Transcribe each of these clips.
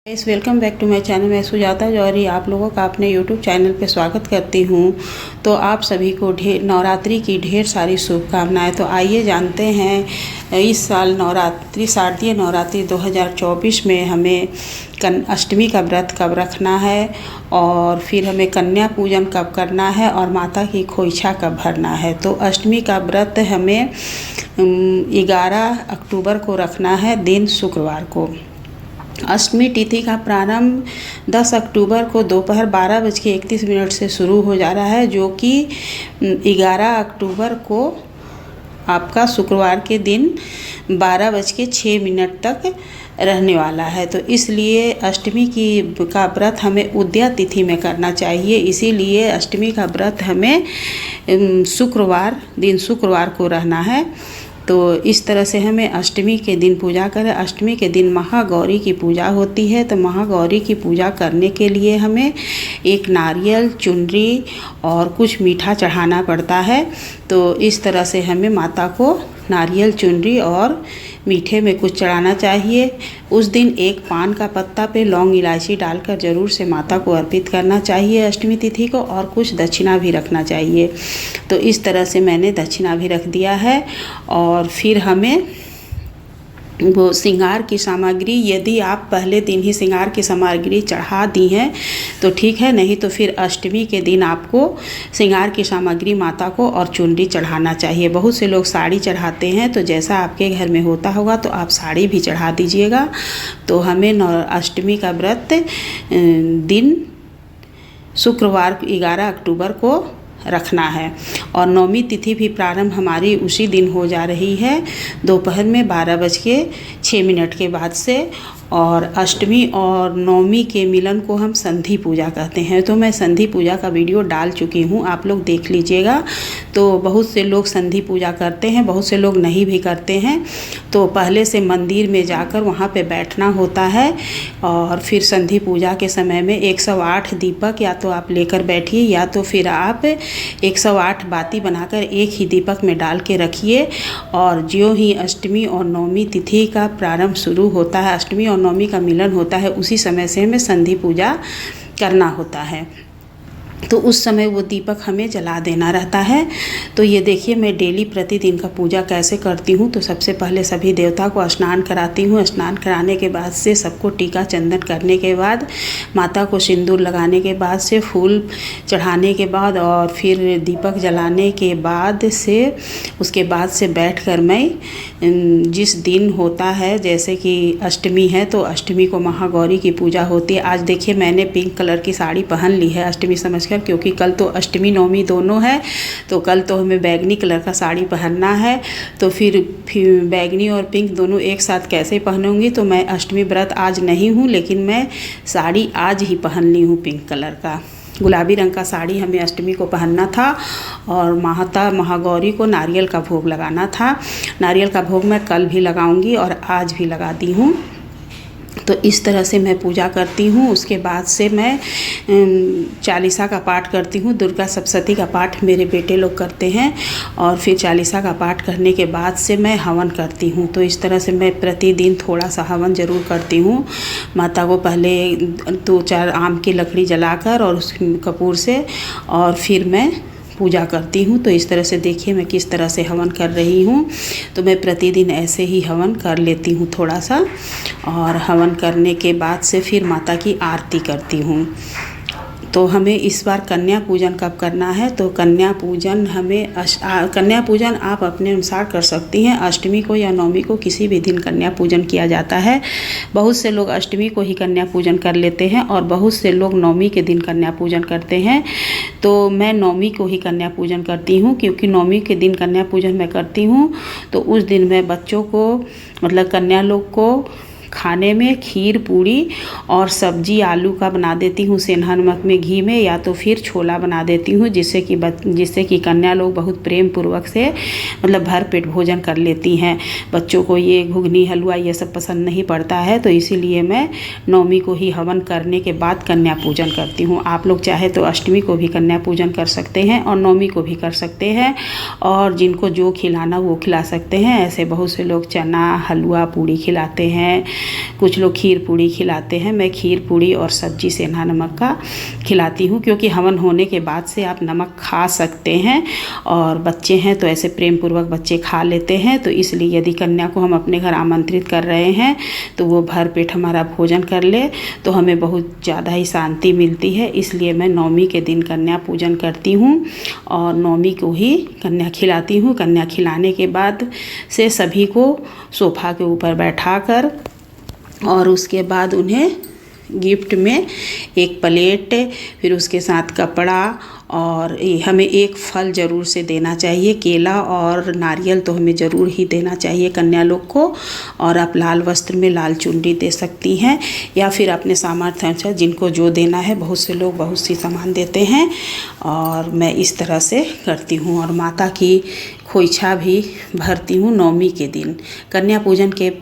Guys, welcome back to my channel. मैं सुजाता जौहरी आप लोगों का अपने यूट्यूब चैनल पे स्वागत करती हूँ। तो आप सभी को नवरात्रि की ढेर सारी शुभकामनाएं। तो आइए जानते हैं इस साल नवरात्रि शारदीय नवरात्रि 2024 में हमें अष्टमी का व्रत कब रखना है और फिर हमें कन्या पूजन कब करना है और माता की खोइछा कब भरना है। तो अष्टमी का व्रत हमें 11 अक्टूबर को रखना है, दिन शुक्रवार को। अष्टमी तिथि का प्रारंभ 10 अक्टूबर को दोपहर 12:31 से शुरू हो जा रहा है, जो कि 11 अक्टूबर को आपका शुक्रवार के दिन 12:06 तक रहने वाला है। तो इसलिए अष्टमी का व्रत हमें उदया तिथि में करना चाहिए। इसीलिए अष्टमी का व्रत हमें दिन शुक्रवार को रहना है। तो इस तरह से हमें अष्टमी के दिन पूजा करें। अष्टमी के दिन महागौरी की पूजा होती है। तो महागौरी की पूजा करने के लिए हमें एक नारियल, चुनरी और कुछ मीठा चढ़ाना पड़ता है। तो इस तरह से हमें माता को नारियल, चुनरी और मीठे में कुछ चढ़ाना चाहिए। उस दिन एक पान का पत्ता पे लौंग इलायची डालकर ज़रूर से माता को अर्पित करना चाहिए अष्टमी तिथि को, और कुछ दक्षिणा भी रखना चाहिए। तो इस तरह से मैंने दक्षिणा भी रख दिया है। और फिर हमें वो श्रृंगार की सामग्री, यदि आप पहले दिन ही श्रृंगार की सामग्री चढ़ा दी हैं तो ठीक है, नहीं तो फिर अष्टमी के दिन आपको श्रृंगार की सामग्री माता को और चुनरी चढ़ाना चाहिए। बहुत से लोग साड़ी चढ़ाते हैं, तो जैसा आपके घर में होता होगा तो आप साड़ी भी चढ़ा दीजिएगा। तो हमें अष्टमी का व्रत दिन शुक्रवार 11 अक्टूबर को रखना है। और नौमी तिथि भी प्रारंभ हमारी उसी दिन हो जा रही है, दोपहर में 12:06 के बाद से। और अष्टमी और नौमी के मिलन को हम संधि पूजा कहते हैं। तो मैं संधि पूजा का वीडियो डाल चुकी हूँ, आप लोग देख लीजिएगा। तो बहुत से लोग संधि पूजा करते हैं, बहुत से लोग नहीं भी करते हैं। तो पहले से मंदिर में जाकर वहाँ पे बैठना होता है और फिर संधि पूजा के समय में 108 दीपक या तो आप लेकर बैठिए, या तो फिर आप 108 बाती बनाकर एक ही दीपक में डाल के रखिए। और ज्यों ही अष्टमी और नौमी तिथि का प्रारंभ शुरू होता है, अष्टमी और नौमी का मिलन होता है, उसी समय से हमें संधि पूजा करना होता है। तो उस समय वो दीपक हमें जला देना रहता है। तो ये देखिए मैं डेली प्रतिदिन का पूजा कैसे करती हूँ। तो सबसे पहले सभी देवता को स्नान कराती हूँ। स्नान कराने के बाद से सबको टीका चंदन करने के बाद, माता को सिंदूर लगाने के बाद से, फूल चढ़ाने के बाद और फिर दीपक जलाने के बाद से, उसके बाद से बैठकर मैं जिस दिन होता है, जैसे कि अष्टमी है तो अष्टमी को महागौरी की पूजा होती है। आज देखिए मैंने पिंक कलर की साड़ी पहन ली है अष्टमी समझकर, क्योंकि कल तो अष्टमी नवमी दोनों है। तो कल तो हमें बैगनी कलर का साड़ी पहनना है। तो फिर बैगनी और पिंक दोनों एक साथ कैसे पहनूंगी। तो मैं अष्टमी व्रत आज नहीं हूँ, लेकिन मैं साड़ी आज ही पहन ली हूँ पिंक कलर का। गुलाबी रंग का साड़ी हमें अष्टमी को पहनना था और माता महागौरी को नारियल का भोग लगाना था। नारियल का भोग मैं कल भी लगाऊंगी और आज भी लगा दी हूँ। तो इस तरह से मैं पूजा करती हूँ। उसके बाद से मैं चालीसा का पाठ करती हूँ। दुर्गा सप्तशती का पाठ मेरे बेटे लोग करते हैं और फिर चालीसा का पाठ करने के बाद से मैं हवन करती हूँ। तो इस तरह से मैं प्रतिदिन थोड़ा सा हवन ज़रूर करती हूँ। माता को पहले 2-4 आम की लकड़ी जलाकर और उस कपूर से, और फिर मैं पूजा करती हूँ। तो इस तरह से देखिए मैं किस तरह से हवन कर रही हूँ। तो मैं प्रतिदिन ऐसे ही हवन कर लेती हूँ थोड़ा सा, और हवन करने के बाद से फिर माता की आरती करती हूँ। तो हमें इस बार कन्या पूजन कब करना है। तो कन्या पूजन कन्या पूजन आप अपने अनुसार कर सकती हैं। अष्टमी को या नौमी को किसी भी दिन कन्या पूजन किया जाता है। बहुत से लोग अष्टमी को ही कन्या पूजन कर लेते हैं और बहुत से लोग नौमी के दिन कन्या पूजन करते हैं। तो मैं नौमी को ही कन्या पूजन करती हूँ, क्योंकि नौमी के दिन कन्या पूजन मैं करती हूँ। तो उस दिन मैं बच्चों को, मतलब कन्या लोग को, खाने में खीर, पूड़ी और सब्जी आलू का बना देती हूँ सेंधा नमक में, घी में, या तो फिर छोला बना देती हूँ, जिससे कि कन्या लोग बहुत प्रेम पूर्वक से मतलब भर पेट भोजन कर लेती हैं। बच्चों को ये घुगनी, हलवा ये सब पसंद नहीं पड़ता है। तो इसीलिए मैं नौमी को ही हवन करने के बाद कन्या पूजन करती हूँ। आप लोग चाहे तो अष्टमी को भी कन्या पूजन कर सकते हैं और नौमी को भी कर सकते हैं, और जिनको जो खिलाना वो खिला सकते हैं। ऐसे बहुत से लोग चना, हलवा, पूड़ी खिलाते हैं, कुछ लोग खीर पूड़ी खिलाते हैं। मैं खीर पूड़ी और सब्जी सेंधा नमक का खिलाती हूँ, क्योंकि हवन होने के बाद से आप नमक खा सकते हैं और बच्चे हैं तो ऐसे प्रेम पूर्वक बच्चे खा लेते हैं। तो इसलिए यदि कन्या को हम अपने घर आमंत्रित कर रहे हैं तो वो भर पेट हमारा भोजन कर ले तो हमें बहुत ज़्यादा ही शांति मिलती है। इसलिए मैं नवमी के दिन कन्या पूजन करती हूँ और नवमी को ही कन्या खिलाती हूँ। कन्या खिलाने के बाद से सभी को सोफ़ा के ऊपर बैठाकर और उसके बाद उन्हें गिफ्ट में एक प्लेट, फिर उसके साथ कपड़ा और हमें एक फल ज़रूर से देना चाहिए। केला और नारियल तो हमें ज़रूर ही देना चाहिए कन्या लोग को। और आप लाल वस्त्र में लाल चुनरी दे सकती हैं या फिर अपने सामर्थ्य अनुसार जिनको जो देना है। बहुत से लोग बहुत सी सामान देते हैं और मैं इस तरह से करती हूँ। और माता की खोइछा भी भरती हूँ नवमी के दिन। कन्या पूजन के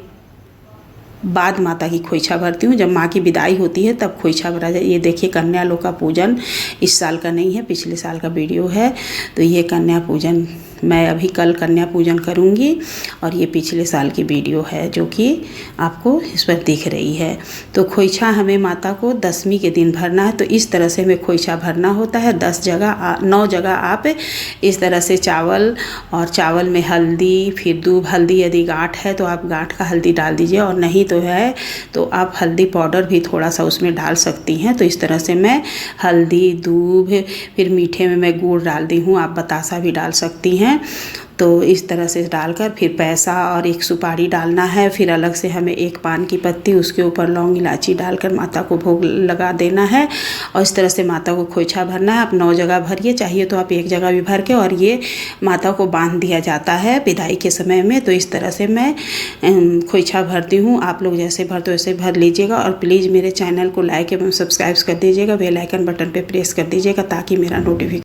बाद माता की खोइछा भरती हूँ। जब माँ की विदाई होती है तब खोइछा भरा जाए। ये देखिए कन्या लोग का पूजन इस साल का नहीं है, पिछले साल का वीडियो है। तो ये कन्या पूजन मैं अभी कल कन्या पूजन करूँगी और ये पिछले साल की वीडियो है जो कि आपको इस पर दिख रही है। तो खोइछा हमें माता को दसवीं के दिन भरना है। तो इस तरह से हमें खोइछा भरना होता है। 9 जगह आप इस तरह से चावल और चावल में हल्दी, फिर दूब हल्दी, यदि गांठ है तो आप गांठ का हल्दी डाल दीजिए और नहीं तो है तो आप हल्दी पाउडर भी थोड़ा सा उसमें डाल सकती हैं। तो इस तरह से मैं हल्दी, दूब, फिर मीठे में मैं गुड़ डाल दी हूँ, आप बतासा भी डाल सकती हैं। तो इस तरह से डालकर फिर पैसा और एक सुपारी डालना है। फिर अलग से हमें एक पान की पत्ती, उसके ऊपर लौंग इलायची डालकर माता को भोग लगा देना है और इस तरह से माता को खोइछा भरना है। आप 9 जगह भरिए, चाहिए तो आप एक जगह भी भर के, और ये माता को बांध दिया जाता है विदाई के समय में। तो इस तरह से मैं खोइछा भरती हूँ। आप लोग जैसे भरते वैसे भर लीजिएगा और प्लीज़ मेरे चैनल को लाइक एवं सब्सक्राइब कर दीजिएगा। बेल आइकन बटन पर प्रेस कर दीजिएगा ताकि मेरा नोटिफिकेशन